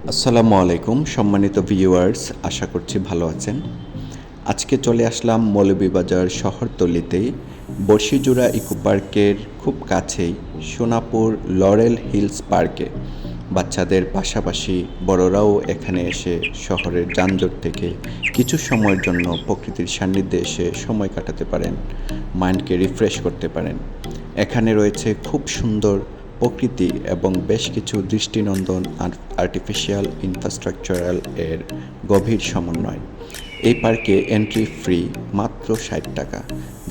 আসসালামু আলাইকুম সম্মানিত ভিউয়ার্স, আশা করছি ভালো আছেন। আজকে চলে আসলাম মৌলভীবাজার শহরতলিতেই বড়শিজোড়া ইকো পার্কের খুব কাছেই সোনাপুর লরেল হিলস পার্কে। বাচ্চাদের পাশাপাশি বড়রাও এখানে এসে শহরের যানজট থেকে কিছু সময়ের জন্য প্রকৃতির সান্নিধ্যে এসে সময় কাটাতে পারেন, মাইন্ডকে রিফ্রেশ করতে পারেন। এখানে রয়েছে খুব সুন্দর প্রকৃতি এবং বেশ কিছু দৃষ্টিনন্দন আর্টিফিশিয়াল ইনফ্রাস্ট্রাকচারাল এর গভীর সমন্বয়। এই পার্কে এন্ট্রি ফ্রি মাত্র ৬০ টাকা,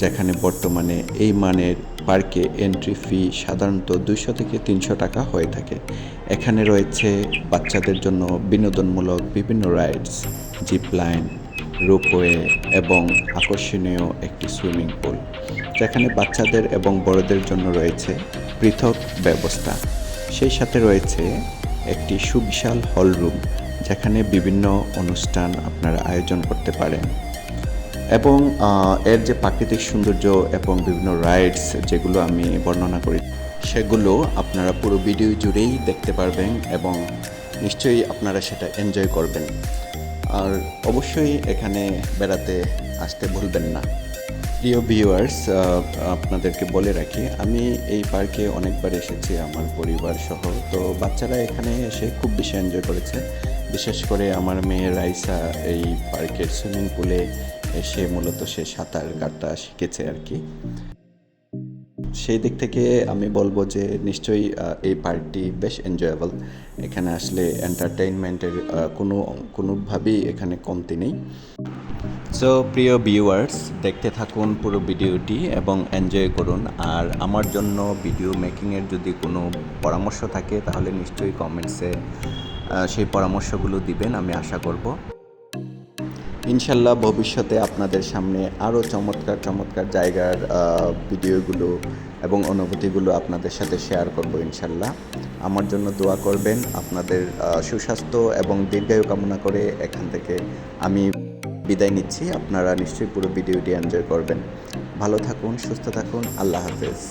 যেখানে বর্তমানে এই মানের পার্কে এন্ট্রি ফি সাধারণত ২০০ থেকে ৩০০ টাকা হয়ে থাকে। এখানে রয়েছে বাচ্চাদের জন্য বিনোদনমূলক বিভিন্ন রাইডস, জিপ লাইন, রোপওয়ে এবং আকর্ষণীয় একটি সুইমিং পুল, যেখানে বাচ্চাদের এবং বড়দের জন্য রয়েছে পৃথক ব্যবস্থা। সেই সাথে রয়েছে একটি সুবিশাল হল রুম, যেখানে বিভিন্ন অনুষ্ঠান আপনারা আয়োজন করতে পারেন। এবং এর যে প্রাকৃতিক সৌন্দর্য এবং বিভিন্ন রাইডস যেগুলো আমি বর্ণনা করি, সেগুলো আপনারা পুরো ভিডিও জুড়েই দেখতে পারবেন এবং নিশ্চয়ই আপনারা সেটা এনজয় করবেন। আর অবশ্যই এখানে বেড়াতে আসতে ভুলবেন না। প্রিয় ভিউয়ার্স, আপনাদেরকে বলে রাখি, আমি এই পার্কে অনেকবার এসেছি আমার পরিবার সহ। তো বাচ্চারা এখানে এসে খুব বেশি এনজয় করেছে। বিশেষ করে আমার মেয়ে রাইসা এই পার্কের সুইমিং পুলে এসে মূলত সে সাঁতার কাটা শিখেছে আর কি। সেই দিক থেকে আমি বলবো যে নিশ্চয়ই এই পার্কটি বেশ এনজয়েবল। এখানে আসলে এন্টারটেইনমেন্টের কোনোভাবেই এখানে কমতি নেই। সো প্রিয় ভিউয়ার্স, দেখতে থাকুন পুরো ভিডিওটি এবং এনজয় করুন। আর আমার জন্য ভিডিও মেকিংয়ের যদি কোনো পরামর্শ থাকে তাহলে নিশ্চয়ই কমেন্টসে সেই পরামর্শগুলো দিবেন, আমি আশা করব। ইনশাল্লাহ ভবিষ্যতে আপনাদের সামনে আরও চমৎকার চমৎকার জায়গার ভিডিওগুলো এবং অনুভূতিগুলো আপনাদের সাথে শেয়ার করব ইনশাল্লাহ। আমার জন্য দোয়া করবেন। আপনাদের সুস্বাস্থ্য এবং দীর্ঘায়ু কামনা করে এখান থেকে আমি বিদায় নিচ্ছি। আপনারা নিশ্চয়ই পুরো ভিডিওটি এনজয় করবেন। ভালো থাকুন, সুস্থ থাকুন। আল্লাহ হাফেজ।